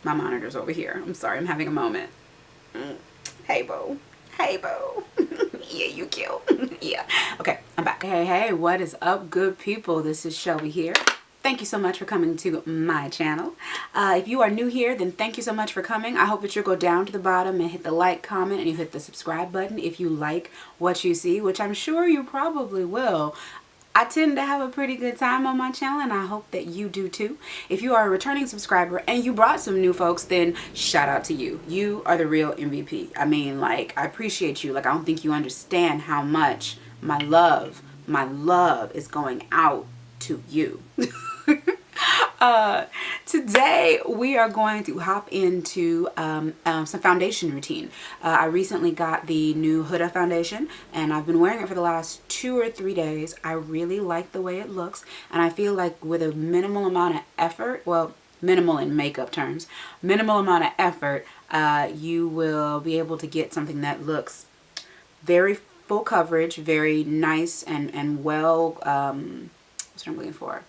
My monitor's over here. I'm sorry, I'm having a moment. Hey, boo. Hey, boo. Yeah, you cute. Yeah. Okay, I'm back. Hey, what is up, good people? This is Shelby here. Thank you so much for coming to my channel. If you are new here, then thank you so much for coming. I hope that you'll go down to the bottom and hit the like, comment, and you hit the subscribe button if you like what you see, which I'm sure you probably will. I tend to have a pretty good time on my channel, and I hope that you do too. If you are a returning subscriber and you brought some new folks, then shout out to you. You are the real MVP. I mean, like, I appreciate you. Like, I don't think you understand how much my love is going out to you. Today we are going to hop into some foundation routine. I recently got the new Huda foundation, and I've been wearing it for the last 2 or 3 days. I really like the way it looks, and I feel like with a minimal amount of effort, well, minimal in makeup terms, minimal amount of effort, you will be able to get something that looks very full coverage, very nice and well, what's what I'm looking for?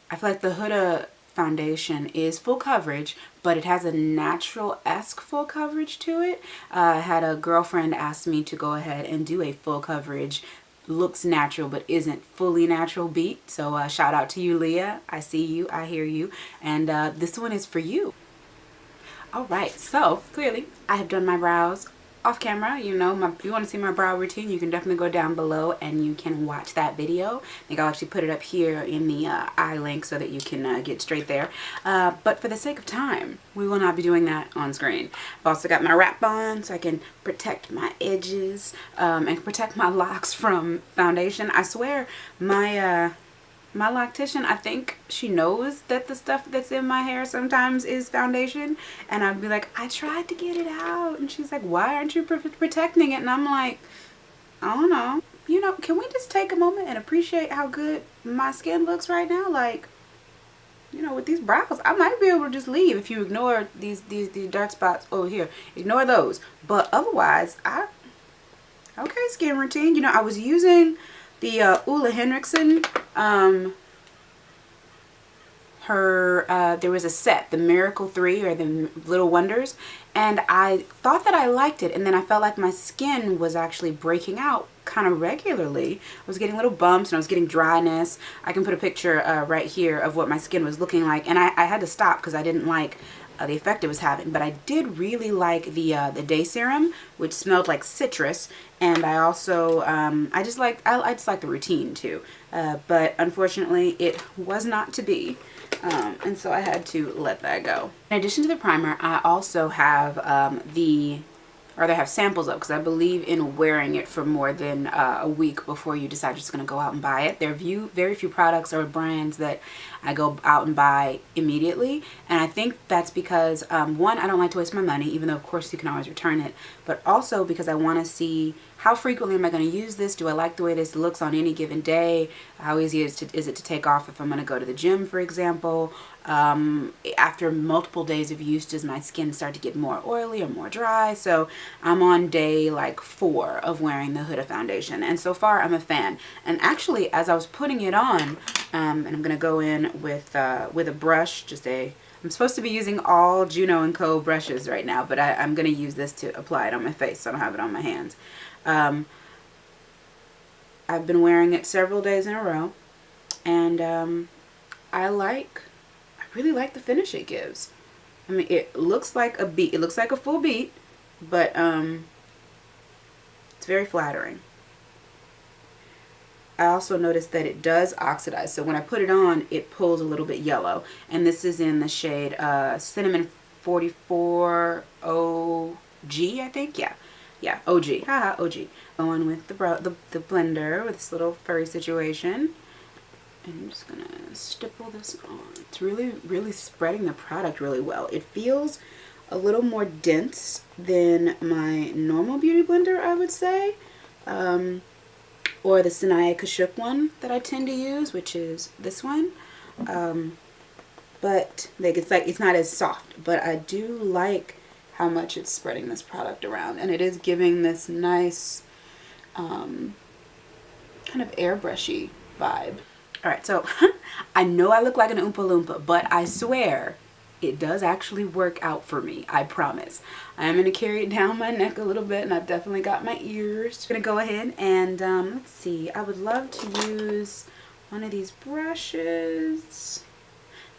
I feel like the Huda foundation is full coverage, but it has a natural-esque full coverage to it. I had a girlfriend ask me to go ahead and do a full coverage, looks natural but isn't fully natural beat. So shout out to you, Leah. I see you, I hear you, and this one is for you. Alright, so clearly I have done my brows off camera. You know, if you want to see my brow routine, you can definitely go down below and you can watch that video. I think I'll actually put it up here in the eye link so that you can get straight there. But for the sake of time, we will not be doing that on screen. I've also got my wrap on so I can protect my edges and protect my locks from foundation. I swear my loctician, I think she knows that the stuff that's in my hair sometimes is foundation, and I'd be like, I tried to get it out, and she's like, why aren't you protecting it? And I'm like, I don't know. You know, can we just take a moment and appreciate how good my skin looks right now? Like, you know, with these brows, I might be able to just leave if you ignore these dark spots over here. Ignore those. But otherwise, okay, skin routine. You know, I was using the Ole Henriksen, there was a set, the Miracle 3 or the Little Wonders, and I thought that I liked it, and then I felt like my skin was actually breaking out kind of regularly. I was getting little bumps and I was getting dryness. I can put a picture right here of what my skin was looking like, and I had to stop because I didn't like the effect it was having. But I did really like the day serum, which smelled like citrus, and I also I just like the routine too, but unfortunately it was not to be, and so I had to let that go. In addition to the primer, I also have they have samples of, because I believe in wearing it for more than a week before you decide you're just going to go out and buy it. There are very few products or brands that I go out and buy immediately, and I think that's because one, I don't like to waste my money, even though of course you can always return it, but also because I want to see how frequently am I going to use this? Do I like the way this looks on any given day? How easy is it to take off if I'm going to go to the gym, for example? After multiple days of use, does my skin start to get more oily or more dry? So I'm on day like 4 of wearing the Huda foundation, and so far I'm a fan. And actually, as I was putting it on, and I'm going to go in with a brush, I'm supposed to be using all Juno & Co. brushes right now, but I'm going to use this to apply it on my face so I don't have it on my hands. I've been wearing it several days in a row, and I really like the finish it gives. I mean, it looks like a beat. It looks like a full beat, but it's very flattering. I also noticed that it does oxidize, so when I put it on, it pulls a little bit yellow. And this is in the shade Cinnamon 44 OG, I think. Yeah, OG. Haha, OG. Going with the blender with this little furry situation. And I'm just gonna stipple this on. It's really spreading the product really well. It feels a little more dense than my normal beauty blender, I would say, or the Sanaya Kashuk one that I tend to use, which is this one. But like it's not as soft, but I do like how much it's spreading this product around, and it is giving this nice kind of airbrushy vibe. Alright, so I know I look like an Oompa Loompa, but I swear it does actually work out for me, I promise. I am going to carry it down my neck a little bit, and I've definitely got my ears. I'm going to go ahead and, let's see, I would love to use one of these brushes.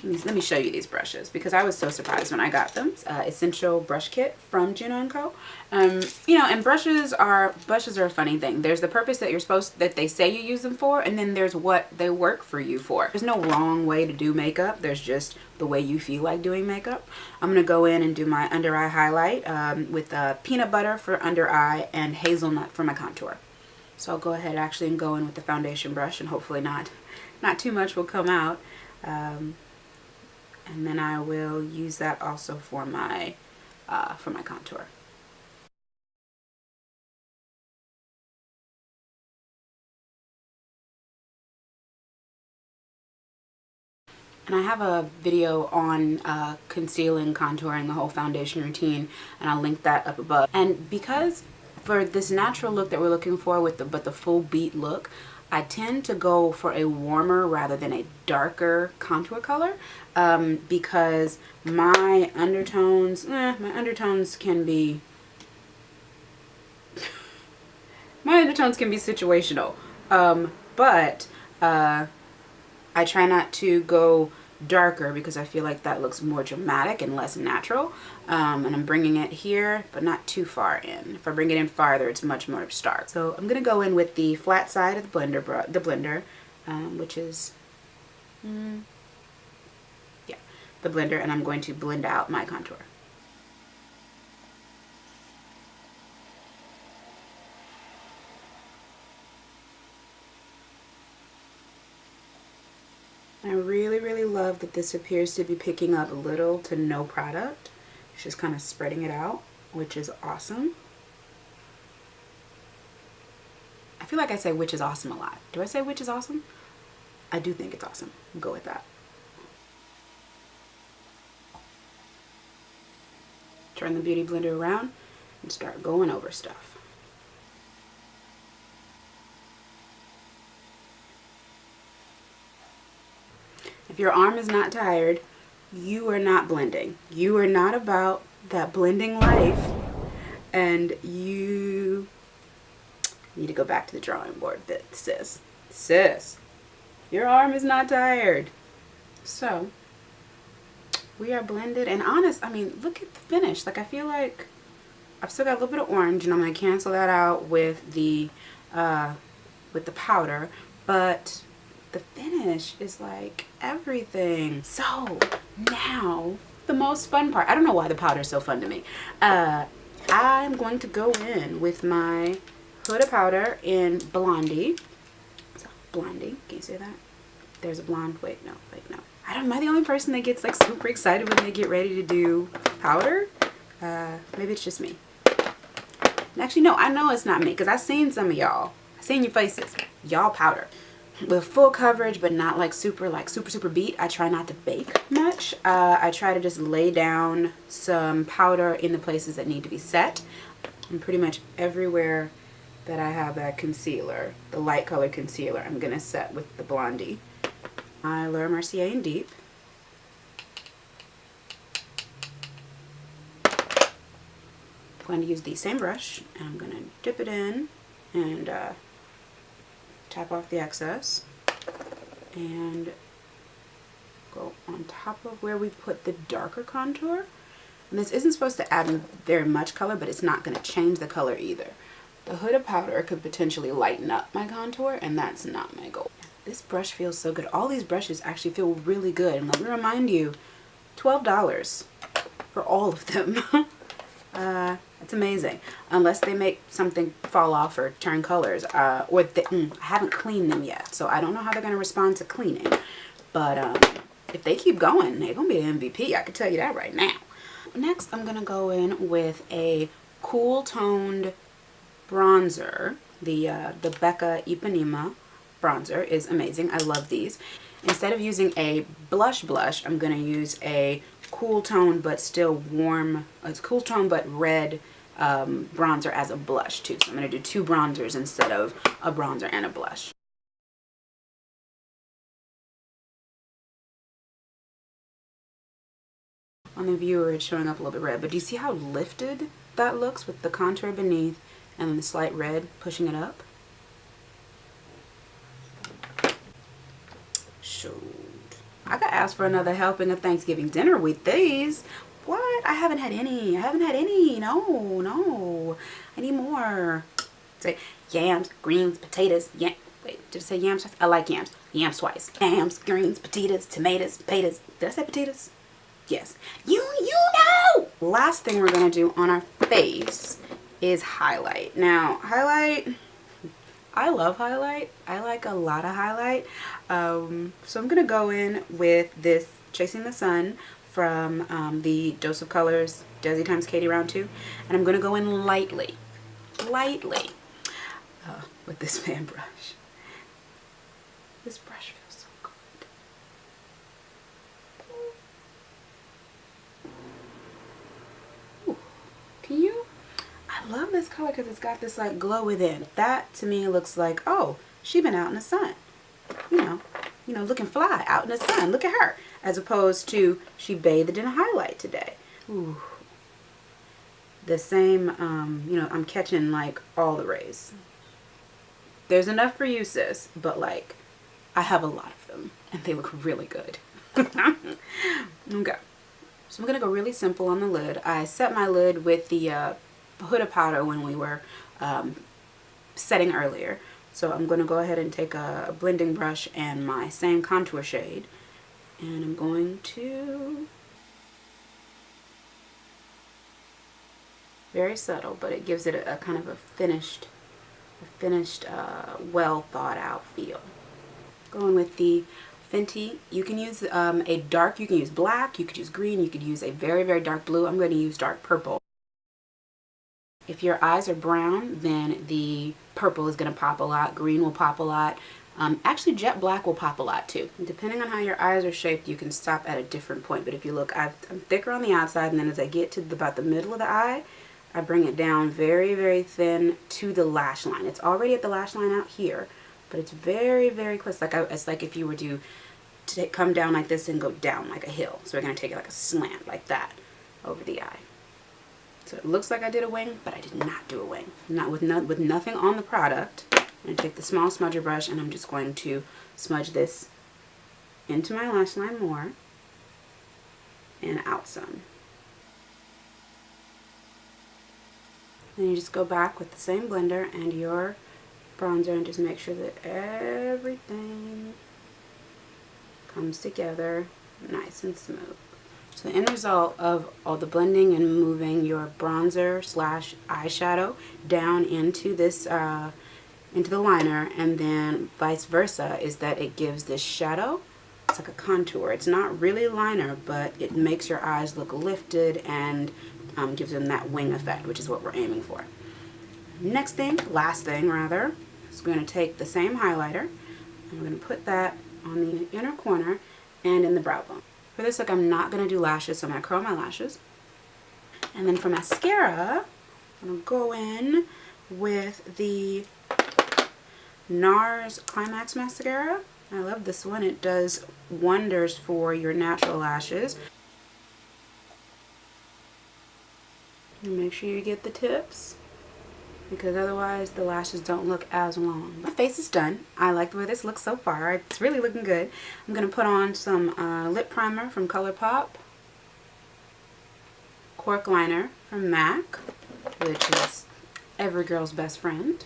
Let me show you these brushes because I was so surprised when I got them. Essential brush kit from Juno & Co. You know, and brushes are a funny thing. There's the purpose that they say you use them for, and then there's what they work for you for. There's no wrong way to do makeup. There's just the way you feel like doing makeup. I'm gonna go in and do my under eye highlight with peanut butter for under eye and hazelnut for my contour. So I'll go ahead actually and go in with the foundation brush, and hopefully not too much will come out. And then I will use that also for my contour. And I have a video on concealing, contouring the whole foundation routine, and I'll link that up above. And because for this natural look that we're looking for with the full beat look, I tend to go for a warmer rather than a darker contour color because my undertones can be situational. But I try not to go darker because I feel like that looks more dramatic and less natural. And I'm bringing it here, but not too far in. If I bring it in farther, it's much more stark. So I'm gonna go in with the flat side of the blender, which is, yeah, the blender, and I'm going to blend out my contour. I really, really love that this appears to be picking up little to no product. It's just kind of spreading it out, which is awesome. I feel like I say which is awesome a lot. Do I say which is awesome? I do think it's awesome. I'll go with that. Turn the Beauty Blender around and start going over stuff. If your arm is not tired, you are not blending. You are not about that blending life, and you need to go back to the drawing board, sis. Sis, your arm is not tired. So, we are blended, and honest, I mean, look at the finish. Like, I feel like I've still got a little bit of orange, and I'm going to cancel that out with the powder, but the finish is like everything. So now the most fun part. I don't know why the powder is so fun to me. I'm going to go in with my Huda powder in Blondie. So, Blondie, can you say that? There's a blonde. Wait, no. Am I the only person that gets like super excited when they get ready to do powder? Maybe it's just me. Actually, no, I know it's not me because I've seen some of y'all. I've seen your faces. Y'all powder. With full coverage, but not like super beat. I try not to bake much. I try to just lay down some powder in the places that need to be set. And pretty much everywhere that I have that concealer, the light color concealer, I'm going to set with the Blondie. My Mercier in Deep. I'm going to use the same brush, and I'm going to dip it in and tap off the excess and go on top of where we put the darker contour. And this isn't supposed to add very much color, but it's not going to change the color either. The Huda powder could potentially lighten up my contour, and that's not my goal. This brush feels so good. All these brushes actually feel really good. And let me remind you, $12 for all of them. It's amazing. Unless they make something fall off or turn colors. I haven't cleaned them yet, so I don't know how they're going to respond to cleaning. But if they keep going, they're going to be an MVP. I can tell you that right now. Next, I'm going to go in with a cool toned bronzer. The Becca Ipanema bronzer is amazing. I love these. Instead of using a blush, I'm going to use a cool tone but still warm, it's cool tone but red bronzer as a blush too. So I'm going to do two bronzers instead of a bronzer and a blush. On the viewer, it's showing up a little bit red, but do you see how lifted that looks with the contour beneath and the slight red pushing it up? Shoot. I got asked for another helping of Thanksgiving dinner with these. What? I haven't had any. I haven't had any. No, no. I need more. Say yams, greens, potatoes. Wait, did I say yams? I like yams. Yams twice. Yams, greens, potatoes, tomatoes, potatoes. Did I say potatoes? Yes. You know! Last thing we're going to do on our face is highlight. Now, highlight, I love highlight. I like a lot of highlight. So I'm going to go in with this Chasing the Sun from the Dose of Colors Desi times Katie round 2. And I'm going to go in lightly with this fan brush. This brush feels so good. Ooh. Can you? I love this color because it's got this like glow within. That to me looks like, oh, she been out in the sun. You know, looking fly out in the sun. Look at her. As opposed to she bathed in a highlight today. Ooh. The same, you know, I'm catching like all the rays. There's enough for you, sis, but like I have a lot of them and they look really good. Okay. So I'm going to go really simple on the lid. I set my lid with the Huda powder when we were setting earlier. So I'm going to go ahead and take a blending brush and my same contour shade. And I'm going to, very subtle, but it gives it a kind of a finished, well thought out feel. Going with the Fenty, you can use a dark, you can use black, you could use green, you could use a very, very dark blue. I'm going to use dark purple. If your eyes are brown, then the purple is going to pop a lot, green will pop a lot. Actually, jet black will pop a lot too. Depending on how your eyes are shaped, you can stop at a different point. But if you look, I'm thicker on the outside, and then as I get to about the middle of the eye, I bring it down very, very thin to the lash line. It's already at the lash line out here, but it's very, very close. It's like if you were to come down like this and go down like a hill. So we're going to take it like a slant like that over the eye. So it looks like I did a wing, but I did not do a wing. Not with nothing on the product. I'm going to take the small smudger brush and I'm just going to smudge this into my lash line more and out some. Then you just go back with the same blender and your bronzer and just make sure that everything comes together nice and smooth. So the end result of all the blending and moving your bronzer / eyeshadow down into this into the liner, and then vice versa, is that it gives this shadow. It's like a contour. It's not really liner, but it makes your eyes look lifted and gives them that wing effect, which is what we're aiming for. Next thing, last thing rather, is we're going to take the same highlighter and we're going to put that on the inner corner and in the brow bone. For this look, I'm not going to do lashes, so I'm going to curl my lashes. And then for mascara, I'm going to go in with the NARS Climax Mascara. I love this one. It does wonders for your natural lashes. And make sure you get the tips, because otherwise the lashes don't look as long. My face is done. I like the way this looks so far. It's really looking good. I'm going to put on some lip primer from ColourPop, cork liner from MAC, which is every girl's best friend.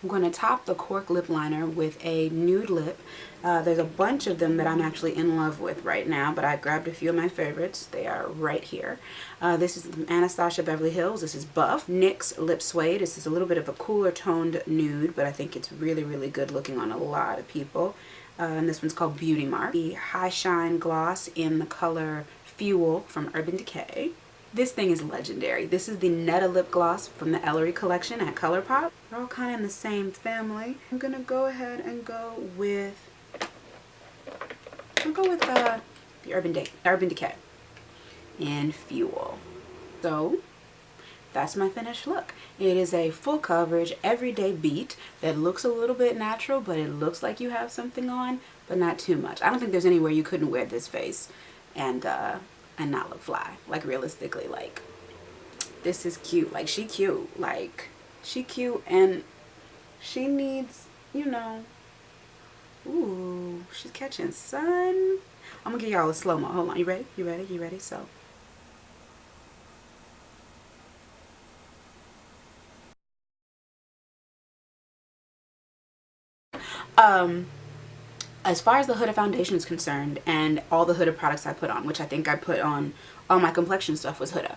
I'm going to top the cork lip liner with a nude lip. There's a bunch of them that I'm actually in love with right now, but I grabbed a few of my favorites. They are right here. This is Anastasia Beverly Hills. This is Buff. NYX Lip Suede. This is a little bit of a cooler toned nude, but I think it's really, really good looking on a lot of people. And this one's called Beauty Mark. The High Shine Gloss in the color Fuel from Urban Decay. This thing is legendary. This is the Netta Lip Gloss from the Ellery collection at ColourPop. They're all kind of in the same family. I'm going to go ahead and go with the Urban Decay in Fuel. So that's my finished look. It is a full coverage, everyday beat that looks a little bit natural, but it looks like you have something on, but not too much. I don't think there's anywhere you couldn't wear this face and not look fly. Like, realistically, like, this is cute. Like, she cute. Like, she cute, and she needs, you know, ooh, she's catching sun. I'm gonna give y'all a slow-mo. Hold on, you ready? You ready? You ready? So. As far as the Huda foundation is concerned, and all the Huda products I put on, which I think I put on all my complexion stuff was Huda.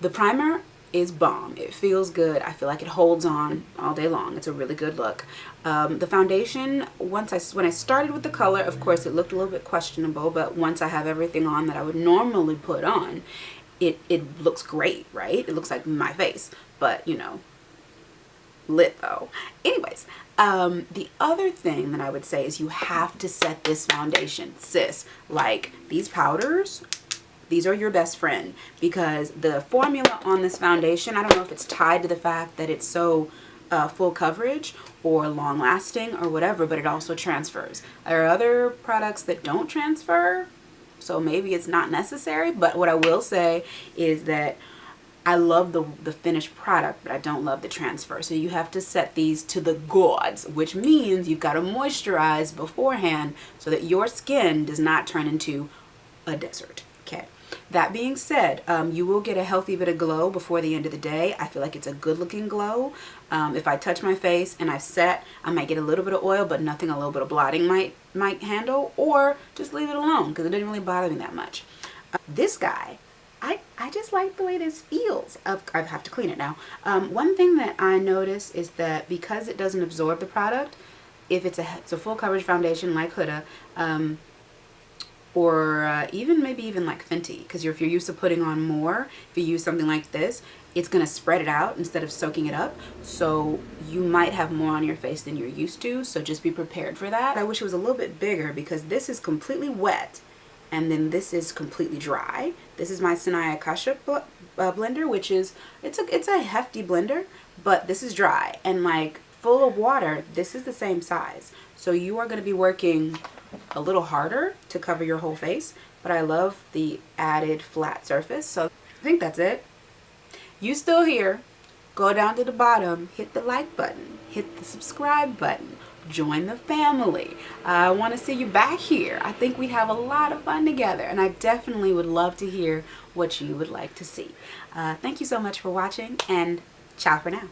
The primer is bomb. It feels good. I feel like it holds on all day long. It's a really good look. The foundation, when I started with the color, of course it looked a little bit questionable, but once I have everything on that I would normally put on, it looks great, right? It looks like my face, but you know, lit though. Anyways, the other thing that I would say is you have to set this foundation, sis. Like, these powders, these are your best friend, because the formula on this foundation, I don't know if it's tied to the fact that it's so full coverage or long lasting or whatever, but it also transfers. There are other products that don't transfer, so maybe it's not necessary, but what I will say is that I love the finished product, but I don't love the transfer. So you have to set these to the gods, which means you've got to moisturize beforehand so that your skin does not turn into a desert. Okay. That being said, you will get a healthy bit of glow before the end of the day. I feel like it's a good looking glow. If I touch my face and I set, I might get a little bit of oil, but nothing a little bit of blotting might handle, or just leave it alone because it didn't really bother me that much. This guy, I just like the way this feels. I have to clean it now. One thing that I notice is that because it doesn't absorb the product, if it's a full coverage foundation like Huda, or maybe even like Fenty, because if you're used to putting on more, if you use something like this, it's going to spread it out instead of soaking it up. So you might have more on your face than you're used to. So just be prepared for that. I wish it was a little bit bigger because this is completely wet. And then this is completely dry. This is my Sinai Akasha blender, which is, it's a hefty blender, but this is dry. And like full of water, this is the same size. So you are going to be working a little harder to cover your whole face, but I love the added flat surface. So I think that's it. You still here, go down to the bottom, hit the like button, hit the subscribe button. Join the family. I want to see you back here. I think we have a lot of fun together, and I definitely would love to hear what you would like to see. Thank you so much for watching, and ciao for now.